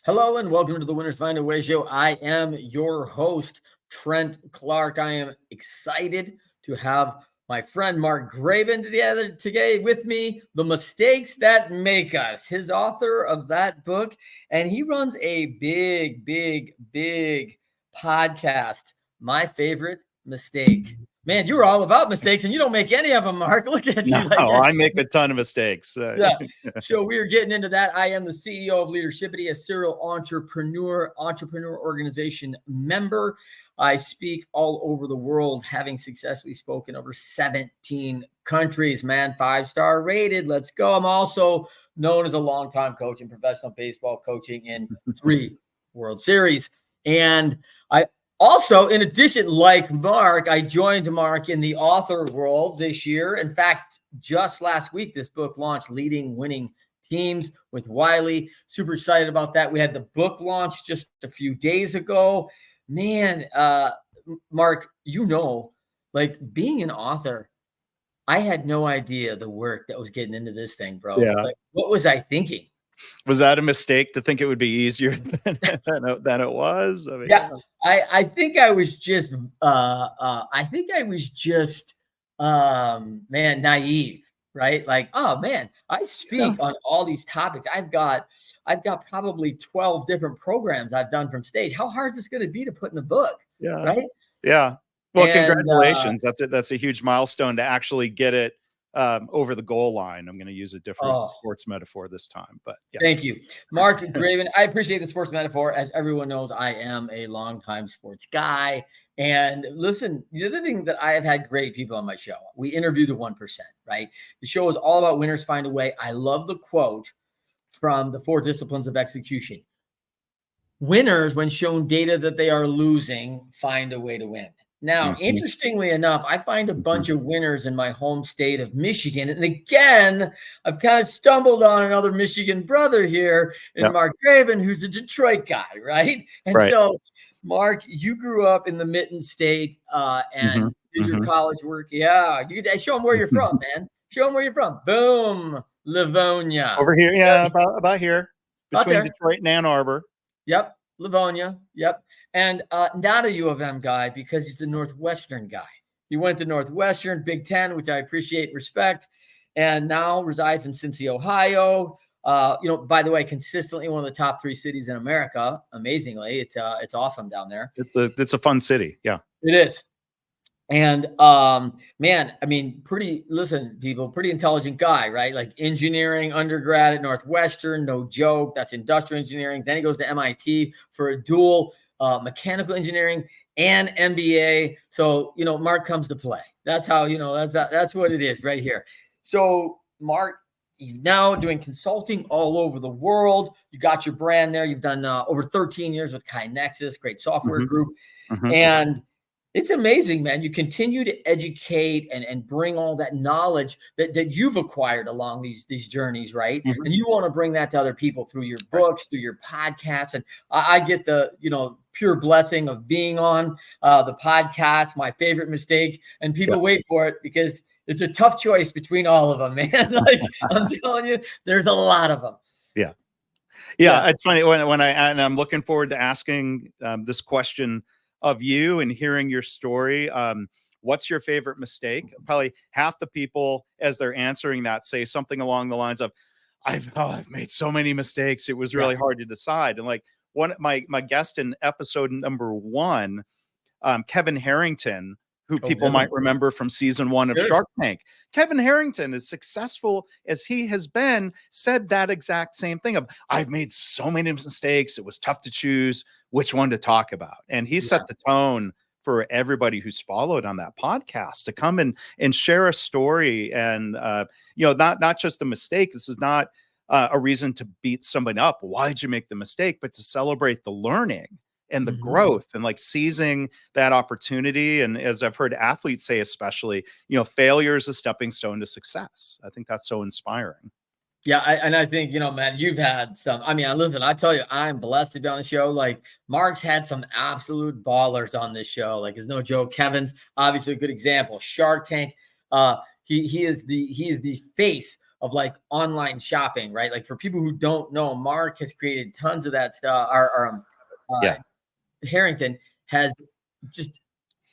Hello and welcome to the Winners Find a Way show. I am your host, Trent Clark. I am excited to have my friend Mark Graban today with me, The Mistakes That Make Us, his author of that book. And he runs a big podcast, My Favorite Mistake. Man, you were all about mistakes and you don't make any of them, Mark. Look at you. No, I make a ton of mistakes. Yeah. So we are getting into that. I am the CEO of Leadershipity, a serial entrepreneur organization member. I speak all over the world, having successfully spoken over 17 countries, man, 5-star rated. Let's go. I'm also known as a longtime coach in professional baseball, coaching in 3 World Series. And I also, in addition, like Mark, I joined Mark in the author world this year. In fact, just last week, this book launched, Leading Winning Teams with Wiley. Super excited about that. We had the book launch just a few days ago. Man, Mark, like being an author, I had no idea the work that was getting into this thing, bro. Yeah. Like, what was I thinking? Was that a mistake to think it would be easier than it was? I mean, yeah, I think I was just, naive, right? Like, oh man, I speak on all these topics. I've got probably 12 different programs I've done from stage. How hard is this going to be to put in a book? Yeah. Right. Yeah. Well, congratulations. That's a huge milestone to actually get it over the goal line. I'm going to use a different sports metaphor this time, but yeah. Thank you, Mark Graban. I appreciate the sports metaphor. As everyone knows, I am a longtime sports guy. And listen, the other thing that I have had great people on my show. We interview the 1%, right? The show is all about winners find a way. I love the quote from the 4 disciplines of execution. Winners, when shown data that they are losing, find a way to win. Now, interestingly enough, I find a bunch of winners in my home state of Michigan. And again, I've kind of stumbled on another Michigan brother here in Mark Graban, who's a Detroit guy, right? And so, Mark, you grew up in the Mitten State and did your college work. Yeah. Show them where you're from, man. Show them where you're from. Boom. Livonia. Over here. Yeah, about here. Between Detroit and Ann Arbor. Yep. Livonia. Yep. And not a U of M guy because he's a Northwestern guy. He went to Northwestern, Big Ten, which I appreciate, respect, and now resides in Cincy, Ohio. By the way, consistently one of the top 3 cities in America. Amazingly, it's awesome down there. It's a fun city. Yeah, it is. And man, I mean, pretty intelligent guy, right? Like engineering undergrad at Northwestern, no joke. That's industrial engineering. Then he goes to MIT for a dual mechanical engineering and MBA. So, Mark comes to play. That's how, that's what it is right here. So Mark, you're now doing consulting all over the world. You got your brand there. You've done over 13 years with KaiNexus, great software group. And it's amazing, man. You continue to educate and bring all that knowledge that you've acquired along these journeys, right? And you want to bring that to other people through your books, through your podcasts. And I get the, pure blessing of being on the podcast, My Favorite Mistake. And people wait for it because it's a tough choice between all of them, man. Like I'm telling you, there's a lot of them. Yeah. It's funny when I'm looking forward to asking this question of you and hearing your story. What's your favorite mistake? Probably half the people, as they're answering that, say something along the lines of, I've made so many mistakes. It was really hard to decide. And like my guest in episode number 1, Kevin Harrington, who people might remember from season 1 of Shark Tank. Kevin Harrington, as successful as he has been, said that exact same thing of, I've made so many mistakes. It was tough to choose which one to talk about. And he set the tone for everybody who's followed on that podcast to come and share a story. And, not just a mistake. This is not a reason to beat somebody up. Why'd you make the mistake? But to celebrate the learning and the growth and like seizing that opportunity. And as I've heard athletes say, especially, failure is a stepping stone to success. I think that's so inspiring. Yeah. I think, man, you've had some, listen, I tell you, I'm blessed to be on the show. Like Mark's had some absolute ballers on this show. Like it's no joke. Kevin's obviously a good example. Shark Tank. He is the face of like online shopping, right? Like for people who don't know, Mark has created tons of that stuff. Uh, Harrington has just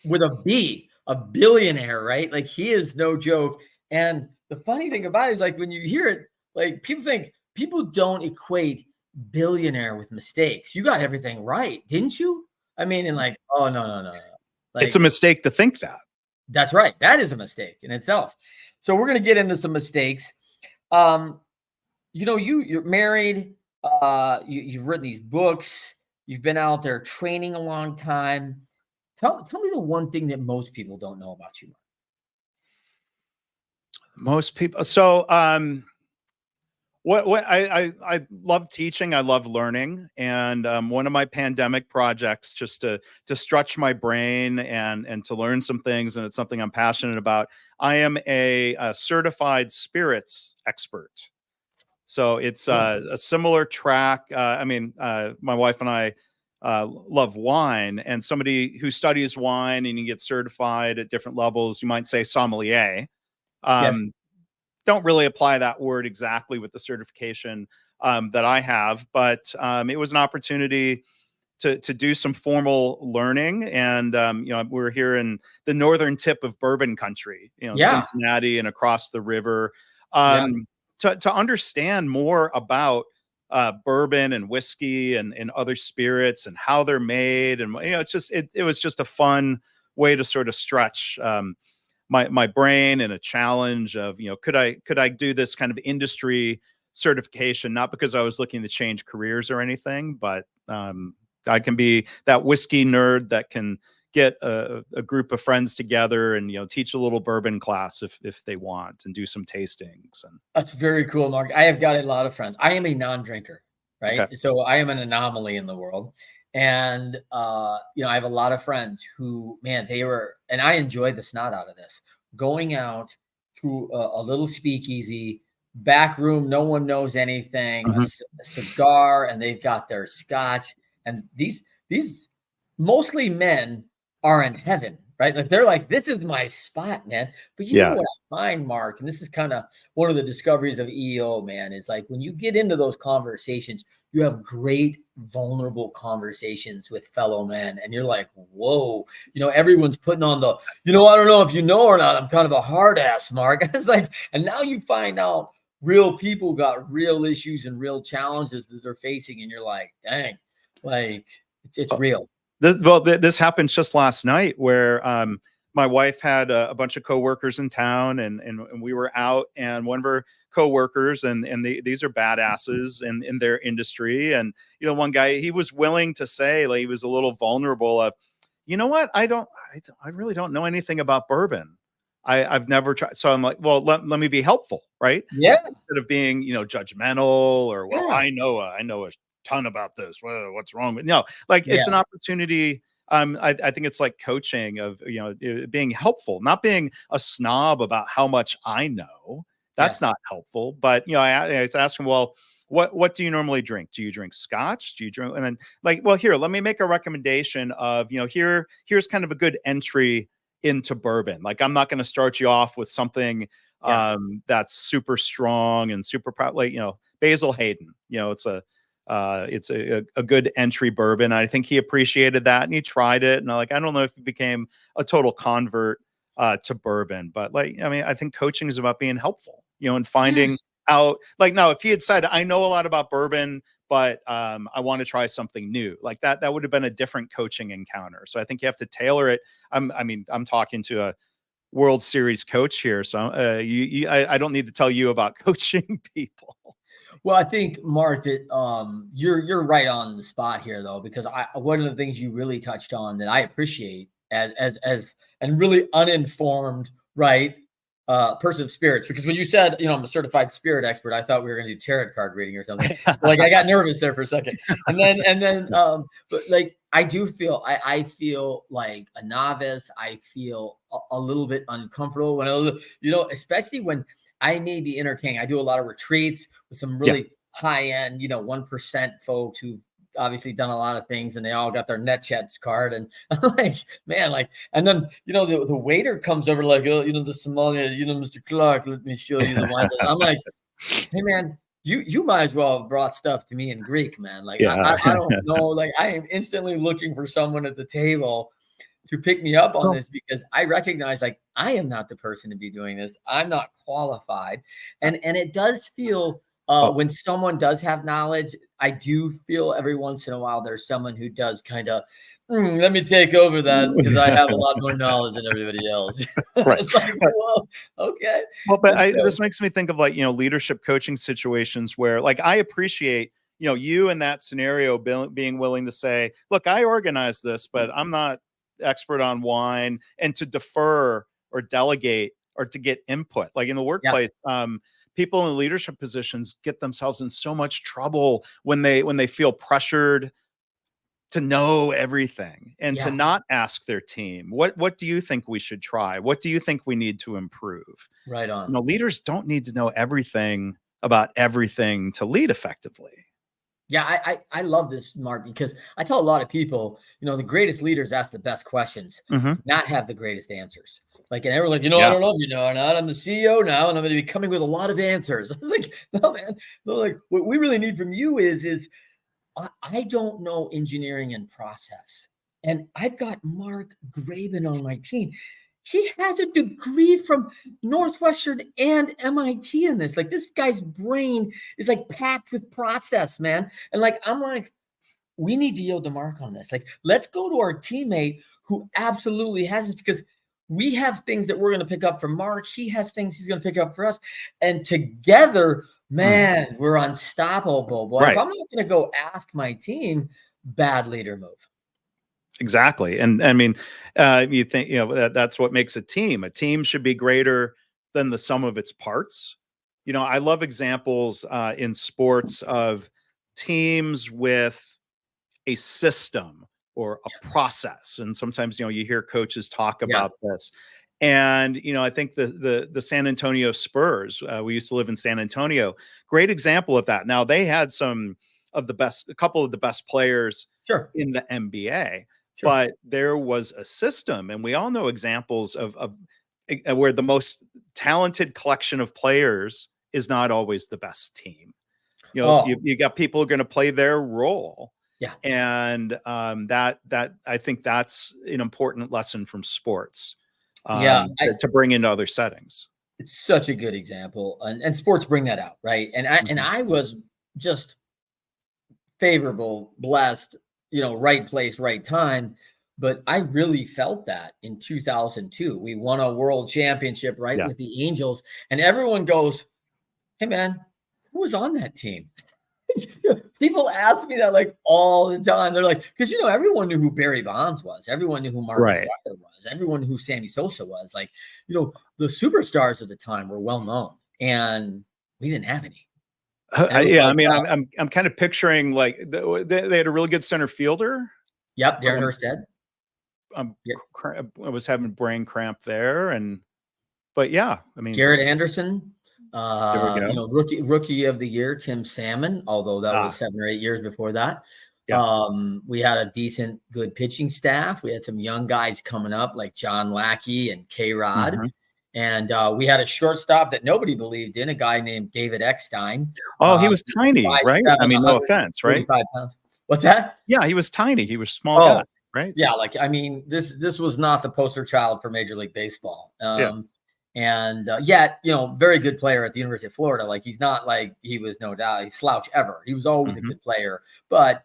with a billionaire, right? Like he is no joke. And the funny thing about it is like when you hear it, like people don't equate billionaire with mistakes. You got everything right, didn't you? I mean, and like, oh no. Like, it's a mistake to think that. That's right. That is a mistake in itself. So we're gonna get into some mistakes. You're married, you've written these books, you've been out there training a long time. Tell me the one thing that most people don't know about you. Most people. So, what I love teaching. I love learning, and one of my pandemic projects, just to stretch my brain and to learn some things, and it's something I'm passionate about. I am a certified spirits expert. So it's a similar track. My wife and I love wine, and somebody who studies wine and you get certified at different levels, you might say sommelier. Yes. Don't really apply that word exactly with the certification that I have, but it was an opportunity to do some formal learning. And we're here in the northern tip of bourbon country, Cincinnati and across the river, to understand more about bourbon and whiskey and other spirits and how they're made. And it was just a fun way to sort of stretch my brain, and a challenge of, could I do this kind of industry certification, not because I was looking to change careers or anything, but I can be that whiskey nerd that can get a group of friends together and, teach a little bourbon class if they want, and do some tastings. And that's very cool, Mark. I have got a lot of friends. I am a non-drinker, right? Okay. So I am an anomaly in the world. And, I have a lot of friends who, man, and I enjoyed the snot out of this, going out to a little speakeasy, back room, no one knows anything, a cigar, and they've got their scotch. And these mostly men are in heaven, right? Like they're like, this is my spot, man. But you know what I find, Mark, and this is kind of one of the discoveries of EO, man, is like when you get into those conversations, you have great vulnerable conversations with fellow men, and you're like, whoa, everyone's putting on the, I don't know if you know or not, I'm kind of a hard ass, Mark. It's like, and now you find out real people got real issues and real challenges that they're facing, and you're like, dang, like it's real. This happened just last night, where my wife had a bunch of coworkers in town, and we were out, and one of her coworkers, and these are badasses in their industry, and one guy, he was willing to say, like, he was a little vulnerable of, what, I really don't know anything about bourbon. I've never tried. So I'm like, well, let me be helpful, right? Yeah. Instead of being judgmental, or I know a ton about this. Well, what's wrong with it's an opportunity. I think it's like coaching of, being helpful, not being a snob about how much I know. That's not helpful. But, I asked him, well, what do you normally drink? Do you drink scotch? Do you drink? And then here, let me make a recommendation of, here's kind of a good entry into bourbon. Like, I'm not going to start you off with something that's super strong and super like, Basil Hayden, it's a good entry bourbon. I think he appreciated that, and he tried it. And I don't know if he became a total convert to bourbon, but I think coaching is about being helpful, and finding out, now, if he had said, I know a lot about bourbon, but I want to try something new, like that would have been a different coaching encounter. So I think you have to tailor it. I'm talking to a World Series coach here, so I don't need to tell you about coaching people. Well, I think, Mark, that you're right on the spot here, though, because one of the things you really touched on that I appreciate as and really uninformed, right, person of spirits, because when you said, I'm a certified spirit expert, I thought we were going to do tarot card reading or something. Like, I got nervous there for a second, and then but like, I do feel I feel like a novice. I feel a little bit uncomfortable when especially when I may be entertaining. I do a lot of retreats with some really high end, 1% folks who've obviously done a lot of things, and they all got their NetJets card. And I'm like, man, like, and then, the waiter comes over like, oh, the Somalia, Mr. Clark, let me show you the wine. I'm like, hey, man, you might as well have brought stuff to me in Greek, man. Like, Yeah. I don't know. Like, I am instantly looking for someone at the table to pick me up on this, because I recognize, like, I am not the person to be doing this. I'm not qualified. And it does feel, when someone does have knowledge, I do feel every once in a while there's someone who does kind of, let me take over that because I have a lot more knowledge than everybody else. Right. It's like, well, okay. Well, but this makes me think of, like, leadership coaching situations where, like, I appreciate, you in that scenario being willing to say, look, I organized this, but I'm not expert on wine, and to defer or delegate or to get input. Like in the workplace, people in leadership positions get themselves in so much trouble when they feel pressured to know everything and to not ask their team, what do you think we should try? What do you think we need to improve? Right on. Leaders don't need to know everything about everything to lead effectively. Yeah, I love this, Mark, because I tell a lot of people, the greatest leaders ask the best questions, not have the greatest answers. Like, and everyone's like, I don't know if you know or not. I'm the CEO now, and I'm going to be coming with a lot of answers. I was like, no, man. No, like, what we really need from you is I don't know engineering and process. And I've got Mark Graban on my team. He has a degree from Northwestern and MIT in this. Like, this guy's brain is like packed with process, man. And like, I'm like, we need to yield to Mark on this. Like, let's go to our teammate who absolutely has it, because we have things that we're going to pick up from Mark. He has things he's going to pick up for us. And together, man, we're unstoppable. Boy, if I'm not going to go ask my team, bad leader move. Exactly. And I mean, you think, that's what makes a team. A team should be greater than the sum of its parts. I love examples in sports of teams with a system or a process. And sometimes, you hear coaches talk about this. And, I think the San Antonio Spurs, we used to live in San Antonio, great example of that. Now, they had a couple of the best players in the NBA. But there was a system, and we all know examples of where the most talented collection of players is not always the best team. You got people who are going to play their role. Yeah. And that I think that's an important lesson from sports. To bring into other settings. It's such a good example, and sports bring that out, right? And I was just favorable, blessed, right place, right time. But I really felt that in 2002. We won a world championship, with the Angels. And everyone goes, hey, man, who was on that team? People ask me that like all the time. They're like, because, everyone knew who Barry Bonds was. Everyone knew who Mark McGwire was. Everyone knew who Sammy Sosa was. Like, the superstars of the time were well known, and we didn't have any. I mean, I'm kind of picturing like they had a really good center fielder. Yep, Darren Hurstead. I was having brain cramp there, but yeah, I mean, Garrett Anderson, rookie of the year, Tim Salmon, although that was 7 or 8 years before that. Yeah. We had a good pitching staff. We had some young guys coming up like John Lackey and K-Rod. And we had a shortstop that nobody believed in, a guy named David Eckstein. Oh, he was tiny, right? I mean, no offense, right? 45 pounds. What's that? Yeah, he was tiny. He was a small guy, right? Yeah, like, I mean, this was not the poster child for Major League Baseball. And yet, very good player at the University of Florida. Like, he's not like he was no doubt a slouch ever. He was always a good player. But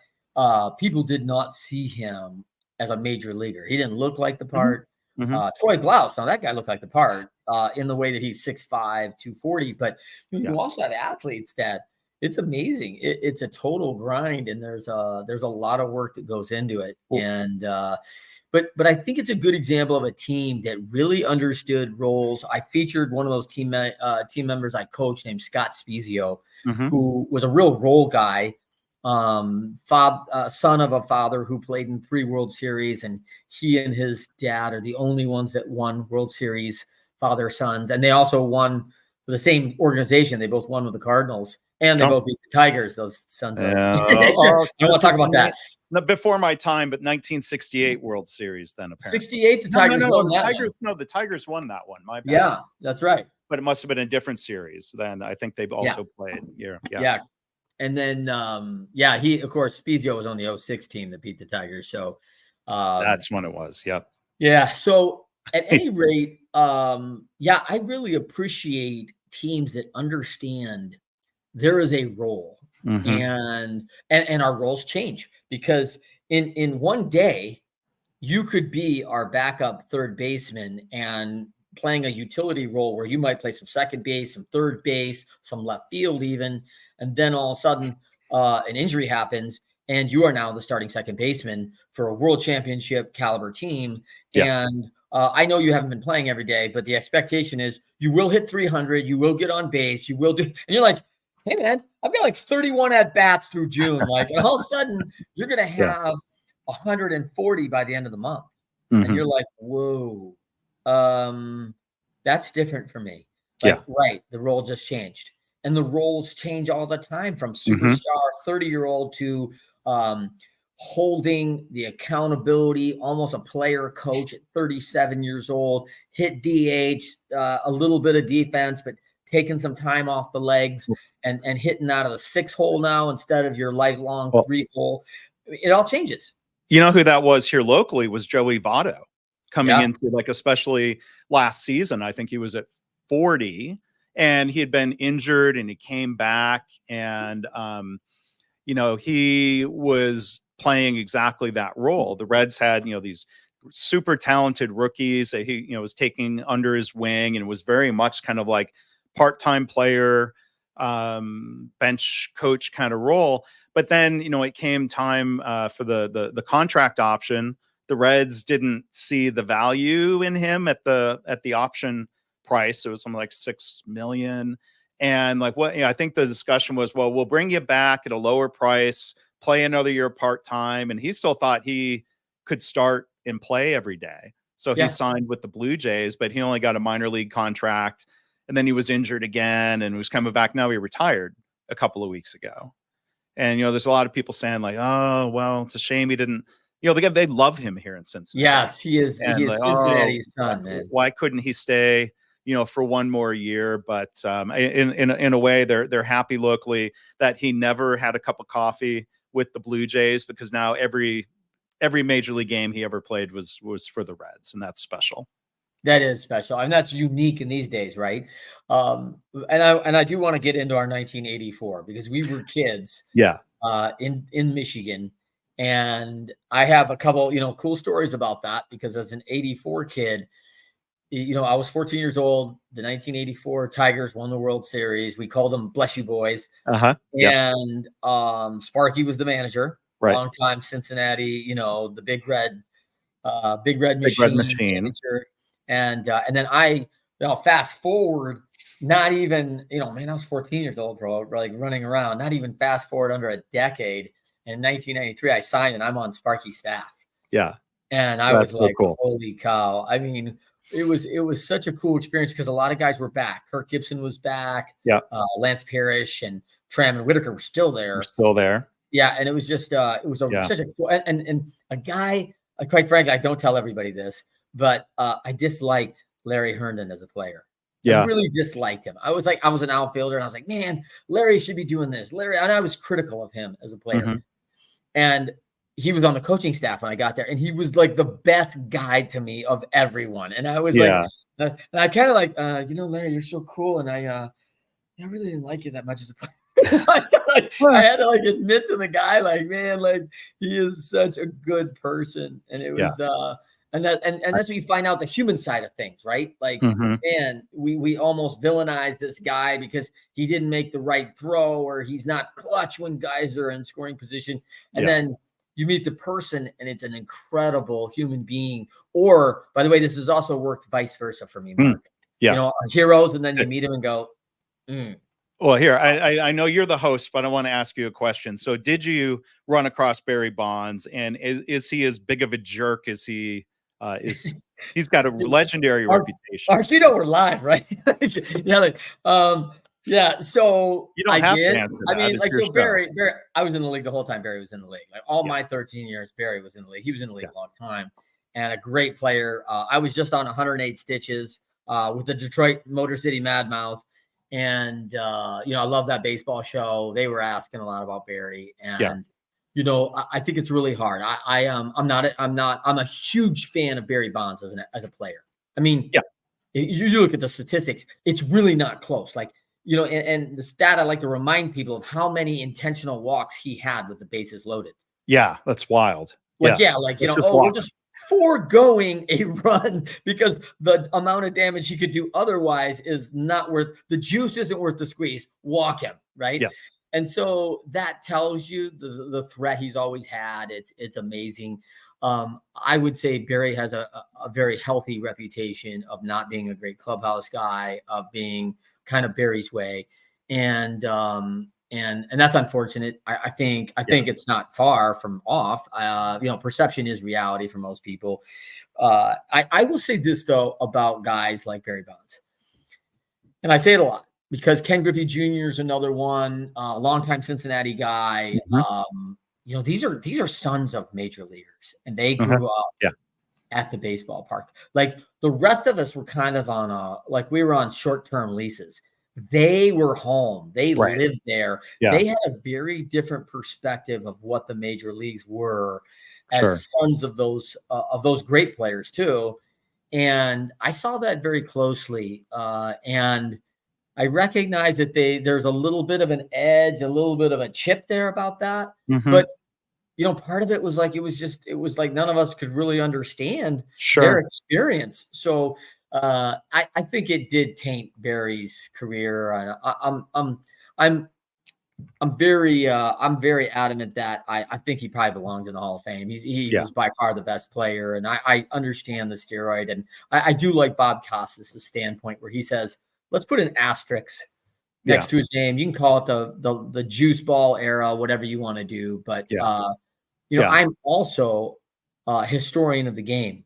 people did not see him as a major leaguer. He didn't look like the part. Troy Glaus, now that guy looked like the part in the way that he's 6'5", 240. But you also have athletes that it's amazing. It's a total grind, and there's a lot of work that goes into it. Cool. And but I think it's a good example of a team that really understood roles. I featured one of those team members I coached named Scott Spezio, who was a real role guy. Son of a father who played in 3 World Series, and he and his dad are the only ones that won World Series, father sons, and they also won for the same organization. They both won with the Cardinals. And they both beat the Tigers, those sons of. I don't want to talk about that. Before my time, but 1968 World Series then apparently. 68, the Tigers won that Tigers, one. No, the Tigers won that one. My bad. Yeah, that's right. But it must have been a different series then. I think they've also played. Yeah. And then, he, of course, Spezio was on the 06 team that beat the Tigers. So that's when it was. Yep. Yeah. So at any rate, I really appreciate teams that understand there is a role, and our roles change, because in one day you could be our backup third baseman and playing a utility role where you might play some second base, some third base, some left field even, and then all of a sudden an injury happens and you are now the starting second baseman for a world championship caliber team. Yeah. And I know you haven't been playing every day, but the expectation is you will hit 300, you will get on base, you will do, and you're like, hey man, I've got like 31 at bats through June. Like, and all of a sudden you're going to have 140 by the end of the month. And you're like, whoa, that's different for me. Like, right. The role just changed, and the roles change all the time, from superstar 30-year-old to holding the accountability, almost a player coach at 37 years old, hit DH, a little bit of defense, but taking some time off the legs and hitting out of the 6-hole now instead of your lifelong 3-hole. It all changes. You know who that was here locally was Joey Votto coming into, like, especially last season. I think he was at 40 and he had been injured and he came back, and, he was playing exactly that role. The Reds had, these super talented rookies that he, was taking under his wing, and it was very much kind of like part-time player, bench coach kind of role. But then, it came time for the contract option. The Reds didn't see the value in him at the option price. It was something like $6 million. And like, I think the discussion was, well, we'll bring you back at a lower price, play another year part-time. And he still thought he could start and play every day. So he signed with the Blue Jays, but he only got a minor league contract. And then he was injured again and was coming back. Now he retired a couple of weeks ago. And, there's a lot of people saying like, oh, well, it's a shame he didn't, they love him here in Cincinnati. Yes, he is. And he is, like, Cincinnati's son, man. Why couldn't he stay, for one more year? But in a way, they're happy locally that he never had a cup of coffee with the Blue Jays, because now every major league game he ever played was for the Reds, and that's special. That is special, and that's unique in these days, right? And I do want to get into our 1984, because we were kids, in Michigan, and I have a couple, cool stories about that, because as an 84 kid, I was 14 years old. The 1984 Tigers won the World Series. We called them Bless You Boys. And Sparky was the manager. Right. Long time Cincinnati, the Big Red Machine. Manager. And then I, fast forward, not even, I was 14 years old, bro, like running around, not even fast forward under a decade. In 1993, I signed and I'm on Sparky's staff. Yeah. And I was like, cool. Holy cow. I mean, it was such a cool experience, because a lot of guys were back. Kirk Gibson was back. Yeah. Lance Parrish and Tram and Whitaker were still there. Yeah. And it was just, such a cool, and a guy, quite frankly, I don't tell everybody this, but I disliked Larry Herndon as a player. I really disliked him. I was an outfielder, and I was like, man, Larry should be doing this. Larry, and I was critical of him as a player. And he was on the coaching staff when I got there, and he was like the best guy to me of everyone. And I was like, and I kind of like, Larry, you're so cool, and I really didn't like you that much as a player. I had to admit to the guy, like, man, like, he is such a good person. And it was and that's when you find out the human side of things, right? Like, man, we almost villainized this guy because he didn't make the right throw, or he's not clutch when guys are in scoring position. And then you meet the person, and it's an incredible human being. Or, by the way, this has also worked vice versa for me, Mark. Heroes, and then you meet him and go, Well, here, I know you're the host, but I want to ask you a question. So did you run across Barry Bonds, and is he as big of a jerk as he is? He's got a legendary reputation. Mark, we're live, right? Yeah, so You don't I have to did. answer I that. mean, It's like, your so show. Barry, I was in the league the whole time Barry was in the league. Like all Yeah. my 13 years, Barry was in the league. He was in the league Yeah. a long time and a great player. I was just on 108 stitches with the Detroit Motor City Madmouth. And I love that baseball show. They were asking a lot about Barry. Yeah. And I think it's really hard. I'm a huge fan of Barry Bonds as a player. I mean, Yeah. you look at the statistics, it's really not close. Like, and the stat I like to remind people of how many intentional walks he had with the bases loaded. Yeah. That's wild. Like, Yeah. like, That's just we're walking. just foregoing a run because the amount of damage he could do otherwise is not worth the juice isn't worth the squeeze. Walk him, right? Yeah. And so that tells you the threat he's always had. It's amazing. I would say Barry has a very healthy reputation of not being a great clubhouse guy, of being kind of Barry's way. And that's unfortunate. I think it's not far from off. Perception is reality for most people. I will say this though about guys like Barry Bonds, and I say it a lot because Ken Griffey Jr. is another one, longtime Cincinnati guy. Mm-hmm. These are sons of major leaguers, and they Uh-huh. grew up at the baseball park. Like the rest of us were kind of we were on short-term leases. They were home. They lived there. Yeah. They had a very different perspective of what the major leagues were as sons of those great players too. And I saw that very closely. And I recognize that there's a little bit of an edge, a little bit of a chip there about that. Mm-hmm. But part of it was like, it was like none of us could really understand their experience. So I think it did taint Barry's career. I'm very adamant that I think he probably belongs in the Hall of Fame. He was by far the best player, and I understand the steroid, and I do like Bob Costas' standpoint where he says, let's put an asterisk next to his name. You can call it the juice ball era, whatever you want to do, but I'm also a historian of the game.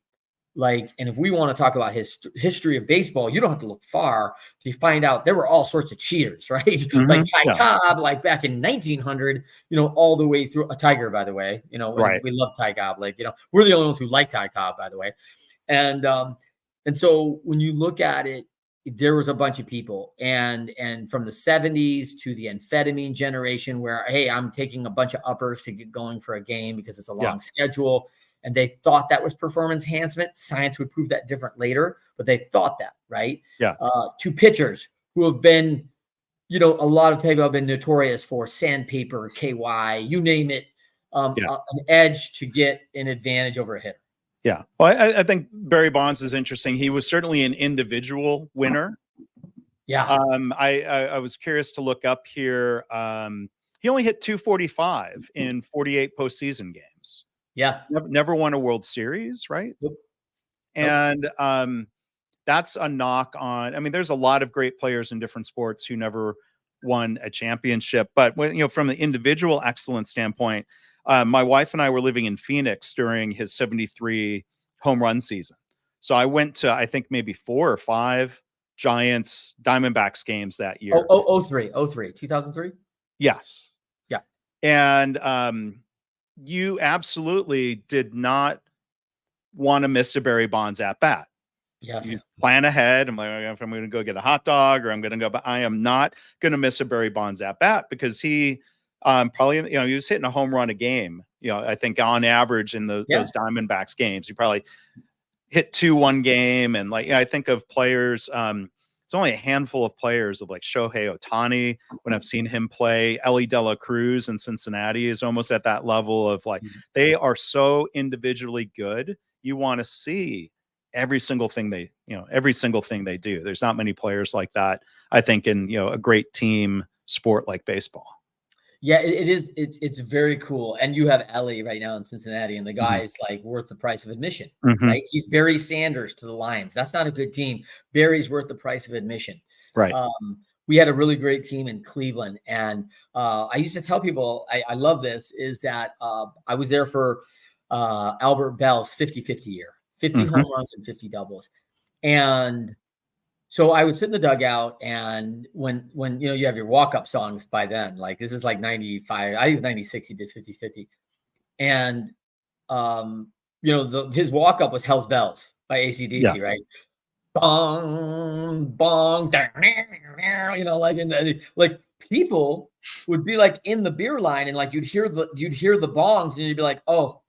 And if we want to talk about history of baseball, you don't have to look far to find out there were all sorts of cheaters, right? Mm-hmm. Like Ty Cobb, like back in 1900, all the way through a Tiger, by the way, we love Ty Cobb. We're the only ones who like Ty Cobb, by the way. And so when you look at it, there was a bunch of people and from the 70s to the amphetamine generation where, hey, I'm taking a bunch of uppers to get going for a game because it's a long schedule. And they thought that was performance enhancement. Science would prove that different later, but they thought that, right? Yeah. To pitchers who have been, a lot of people have been notorious for sandpaper, KY, you name it, an edge to get an advantage over a hitter. Yeah. Well, I think Barry Bonds is interesting. He was certainly an individual winner. Yeah. I was curious to look up here. He only hit 245 in 48 postseason games. Yeah. Never won a World Series, right? Nope. And that's a knock on. I mean, there's a lot of great players in different sports who never won a championship. But when, from the individual excellence standpoint, my wife and I were living in Phoenix during his 73 home run season. So I went to, I think, maybe 4 or 5 Giants Diamondbacks games that year. 2003. Yes. Yeah. And you absolutely did not want to miss a Barry Bonds at bat. Yes. You plan ahead. I'm like, if I'm going to go get a hot dog or I'm going to go, but I am not going to miss a Barry Bonds at bat because he probably, he was hitting a home run a game. I think on average in those Diamondbacks games, he probably hit 2 one game. And I think of players, it's only a handful of players of like Shohei Ohtani. When I've seen him play, Ellie De La Cruz in Cincinnati is almost at that level of they are so individually good. You want to see every single thing they do. There's not many players like that, I think, in, a great team sport like baseball. Yeah, it is. It's very cool. And you have Ellie right now in Cincinnati, and the guy is worth the price of admission, right? He's Barry Sanders to the Lions. That's not a good team. Barry's worth the price of admission. Right. We had a really great team in Cleveland. And I used to tell people, I love this, is that I was there for Albert Bell's 50-50 year, 50 home runs and 50 doubles. And So I would sit in the dugout, and when you have your walk-up songs by then, like this is like 95, I think 96, he did 50-50. And his walk-up was Hell's Bells by AC/DC, right? Bong, bong, like people would be like in the beer line, and like you'd hear the bongs, and you'd be like, oh,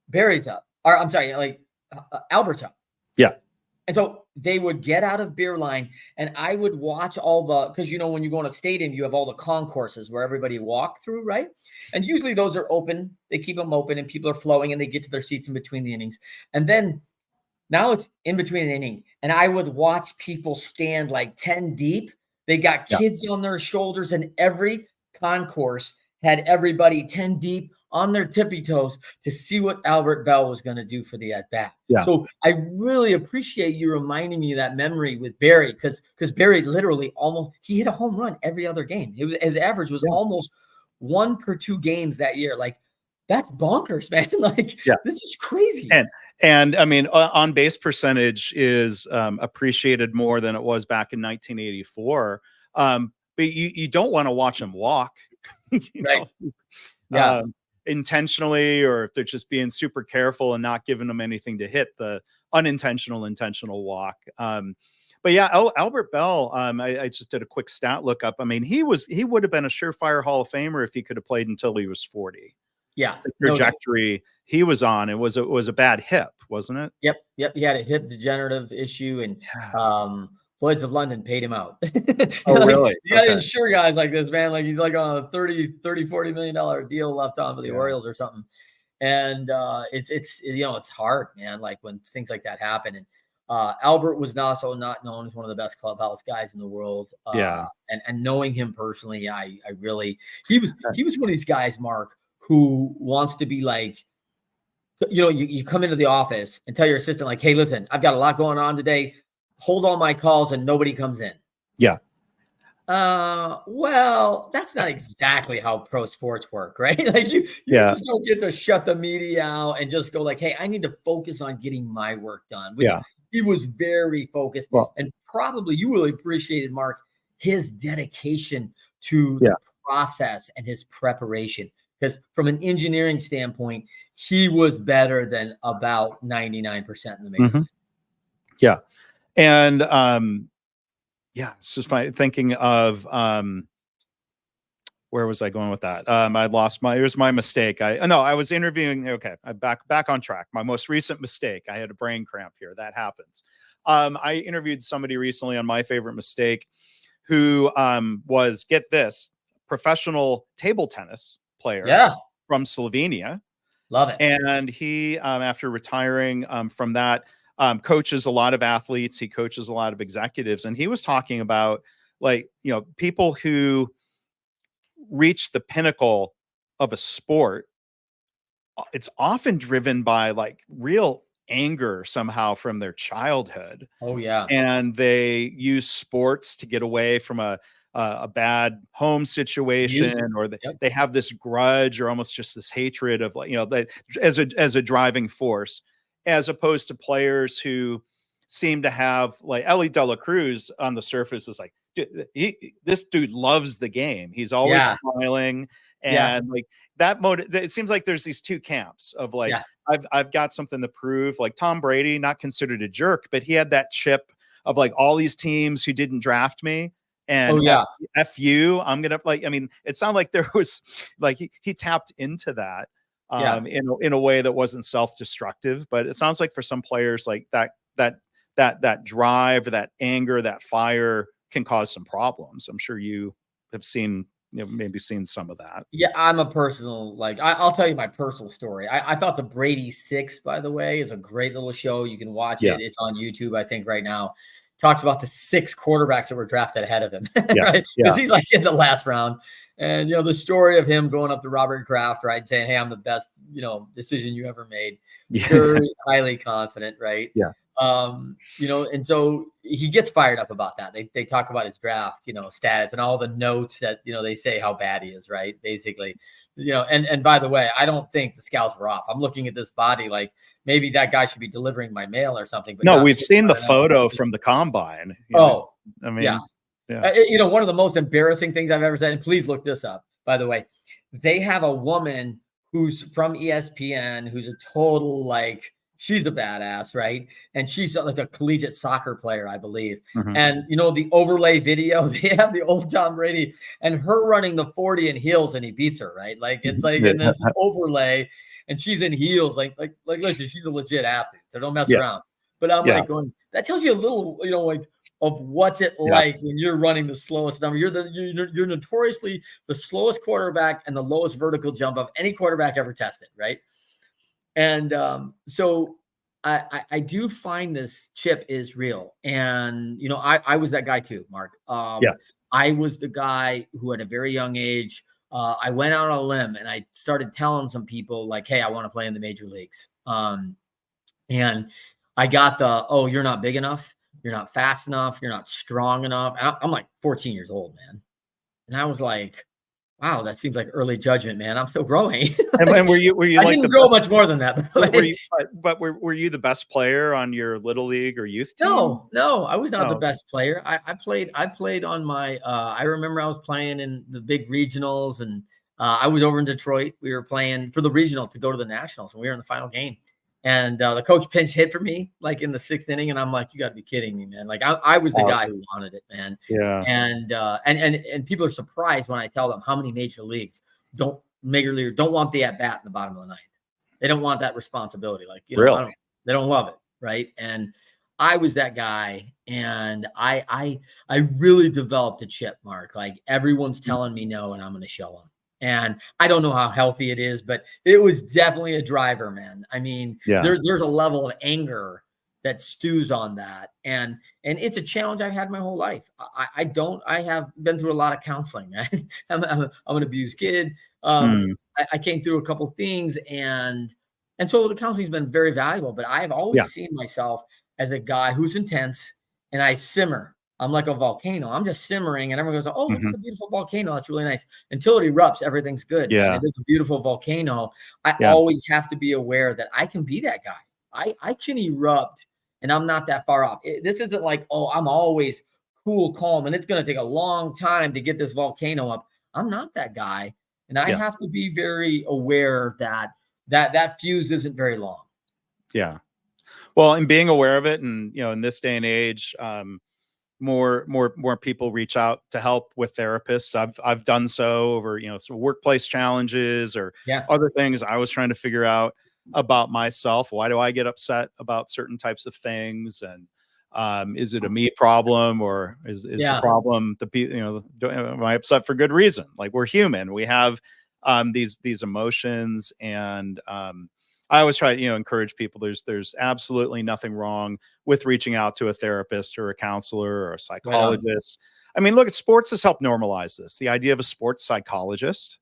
Barry's up, or I'm sorry, like Albert's up. Yeah. And so they would get out of beer line, and I would watch because when you go in a stadium, you have all the concourses where everybody walk through, right? And usually those are open. They keep them open, and people are flowing, and they get to their seats in between the innings. And then now it's in between an inning, and I would watch people stand like 10 deep. They got kids on their shoulders, and every concourse had everybody 10 deep on their tippy toes to see what Albert Bell was going to do for the at-bat. Yeah. So I really appreciate you reminding me of that memory with Barry, because Barry literally he hit a home run every other game. His average was almost 1 per 2 games that year. Like, that's bonkers, man. Like, this is crazy. And I mean, on base percentage is appreciated more than it was back in 1984. But you don't want to watch them walk, right? Yeah. Intentionally, or if they're just being super careful and not giving them anything to hit, the intentional walk. But yeah, Albert Bell, I just did a quick stat lookup. I mean, he would have been a surefire Hall of Famer if he could have played until he was 40. Yeah. The trajectory he was on, it was a bad hip, wasn't it? Yep. He had a hip degenerative issue, and Lloyd's of London paid him out. Oh, really? You got to insure guys like this, man. Like, he's like on a $40 million deal left on for the Orioles or something. And it's hard, man. Like, when things like that happen. And Albert was also not known as one of the best clubhouse guys in the world. And knowing him personally, I really, he was one of these guys, Mark, who wants to be like, you come into the office and tell your assistant, like, hey, listen, I've got a lot going on today. Hold all my calls, and nobody comes in. Yeah. Well, that's not exactly how pro sports work, right? Like, you just don't get to shut the media out and just go like, hey, I need to focus on getting my work done. Which he was very focused. And probably you really appreciated, Mark, his dedication to the process and his preparation. Because from an engineering standpoint, he was better than about 99% in the major. Mm-hmm. Yeah. And it's just fine. Thinking of where was I going with that? I lost here's my mistake. I was interviewing. Okay, I'm back on track. My most recent mistake. I had a brain cramp here. That happens. I interviewed somebody recently on my favorite mistake, who was, get this, professional table tennis player from Slovenia. Love it. And he, after retiring from that, coaches a lot of athletes. He coaches a lot of executives. And he was talking about, like, people who reach the pinnacle of a sport. It's often driven by like real anger somehow from their childhood. Oh, yeah. And they use sports to get away from a bad home situation, or they have this grudge or almost just this hatred of, like, as a driving force, as opposed to players who seem to have, like Ellie De La Cruz on the surface is like, this dude loves the game. He's always smiling, and like that mode. It seems like there's these two camps of like, I've got something to prove. Like Tom Brady, not considered a jerk, but he had that chip of like, all these teams who didn't draft me. And F you, I'm going to, like, I mean, it sounded like there was like, he tapped into that in a way that wasn't self-destructive, but it sounds like for some players, like that drive, that anger, that fire can cause some problems. I'm sure you have seen, maybe seen some of that. Yeah. I'm a personal, like, I'll tell you my personal story. I thought the Brady Six, by the way, is a great little show. You can watch it. It's on YouTube, I think, right now. Talks about the 6 quarterbacks that were drafted ahead of him, right? Because he's like in the last round. And, the story of him going up to Robert Kraft, right, saying, hey, I'm the best, decision you ever made. Very highly confident, right? Yeah. And so he gets fired up about that. They talk about his draft, status and all the notes that, they say how bad he is, right? Basically, and by the way, I don't think the scouts were off. I'm looking at this body like maybe that guy should be delivering my mail or something. But no, we've seen the photo from the combine. I mean, one of the most embarrassing things I've ever said, and please look this up, by the way, they have a woman who's from ESPN, who's a total, she's a badass, right? And she's like a collegiate soccer player, I believe. Mm-hmm. And, the overlay video, they have the old Tom Brady and her running the 40 in heels and he beats her, right? And then it's an overlay and she's in heels. Listen, she's a legit athlete, so don't mess around. But I'm going, that tells you a little, of what's it like when you're running the slowest number. You're notoriously the slowest quarterback and the lowest vertical jump of any quarterback ever tested, right? And so I do find this chip is real. And, I was that guy too, Mark. I was the guy who at a very young age, I went out on a limb and I started telling some people hey, I want to play in the major leagues. And I got you're not big enough. You're not fast enough. You're not strong enough. I'm 14 years old, man. And I was like, wow, that seems like early judgment, man. I'm still growing. and were you I didn't grow much more than that. Were you the best player on your little league or youth team? No, I was not the best player. I played on my, I remember I was playing in the big regionals and I was over in Detroit. We were playing for the regional to go to the nationals and we were in the final game. And the coach pinch hit for me in the 6th inning. And I'm like, you gotta be kidding me, man. I was the guy who wanted it, man. Yeah. And people are surprised when I tell them how many major leaguers don't want the at bat in the bottom of the ninth. They don't want that responsibility. Really? They don't love it. Right. And I was that guy. And I really developed a chip, Mark. Everyone's telling me no, and I'm going to show them. And I don't know how healthy it is, but it was definitely a driver, man. I mean, there's a level of anger that stews on that. And it's a challenge I've had my whole life. I have been through a lot of counseling, man. I'm an abused kid. I came through a couple things and so the counseling's been very valuable, but I've always seen myself as a guy who's intense and I simmer. I'm like a volcano. I'm just simmering and everyone goes, oh, look at the beautiful volcano. That's really nice. Until it erupts, everything's good. Yeah. It is a beautiful volcano. I always have to be aware that I can be that guy. I can erupt and I'm not that far off. This isn't I'm always cool, calm, and it's going to take a long time to get this volcano up. I'm not that guy. And I have to be very aware that fuse isn't very long. Yeah. Well, and being aware of it and, in this day and age, more people reach out to help with therapists. I've done so over, some workplace challenges or other things I was trying to figure out about myself. Why do I get upset about certain types of things? And is it a me problem or is the problem am I upset for good reason? We're human. We have these emotions and I always try to, encourage people. There's absolutely nothing wrong with reaching out to a therapist or a counselor or a psychologist. I mean, look, sports has helped normalize this. The idea of a sports psychologist,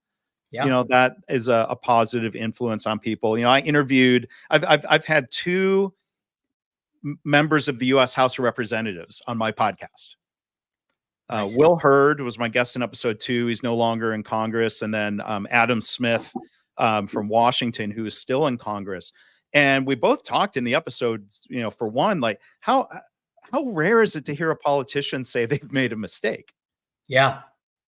that is a positive influence on people. I've had 2 members of the U.S. House of Representatives on my podcast. Will Hurd was my guest in episode 2. He's no longer in Congress. And then Adam Smith from Washington, who is still in Congress. And we both talked in the episode, for one, how rare is it to hear a politician say they've made a mistake? Yeah.